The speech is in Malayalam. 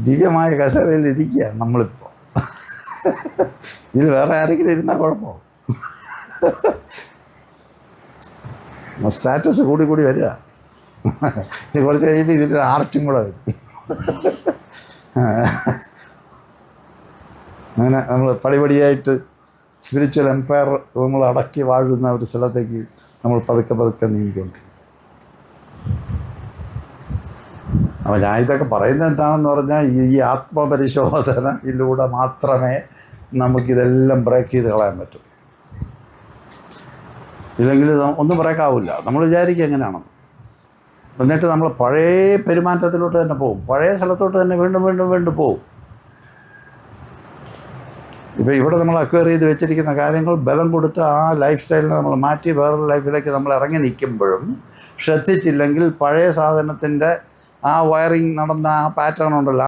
ദിവ്യമായ കസേരയിൽ ഇരിക്കുകയാണ് നമ്മളിപ്പോൾ. ഇതിൽ വേറെ ആരെങ്കിലും ഇരുന്നാൽ കുഴപ്പമോ? സ്റ്റാറ്റസ് കൂടി കൂടി വരിക. ഇത് കുറച്ച് കഴിയുമ്പോൾ ഇതിലൊരു ആർച്ചും കൂടെ വരും. അങ്ങനെ നമ്മൾ പടിപടിയായിട്ട് സ്പിരിച്വൽ എംപയർ നമ്മൾ അടക്കി വാഴുന്ന ഒരു സ്ഥലത്തേക്ക് നമ്മൾ പതുക്കെ പതുക്കെ നീങ്ങിക്കൊണ്ട്. അപ്പോൾ ഞാൻ ഇതൊക്കെ പറയുന്നത് എന്താണെന്ന് പറഞ്ഞാൽ ഈ ആത്മപരിശോധനയിലൂടെ മാത്രമേ നമുക്കിതെല്ലാം ബ്രേക്ക് ചെയ്ത് കളയാൻ പറ്റൂ. ഇല്ലെങ്കിൽ ഒന്നും ബ്രേക്കാവില്ല. നമ്മൾ വിചാരിക്കുക എങ്ങനെയാണെന്ന്. എന്നിട്ട് നമ്മൾ പഴയ പെരുമാറ്റത്തിലോട്ട് തന്നെ പോകും, പഴയ സ്ഥലത്തോട്ട് തന്നെ വീണ്ടും വീണ്ടും വീണ്ടും പോകും. ഇപ്പോൾ ഇവിടെ നമ്മൾ അക്വയർ ചെയ്ത് വെച്ചിരിക്കുന്ന കാര്യങ്ങൾ ബലം കൊടുത്ത് ആ ലൈഫ് സ്റ്റൈലിനെ നമ്മൾ മാറ്റി വേറൊരു ലൈഫിലേക്ക് നമ്മൾ ഇറങ്ങി നിൽക്കുമ്പോഴും ശ്രദ്ധിച്ചില്ലെങ്കിൽ പഴയ സാധനത്തിൻ്റെ ആ വയറിങ് നടന്ന ആ പാറ്റേൺ ഉണ്ടല്ലോ,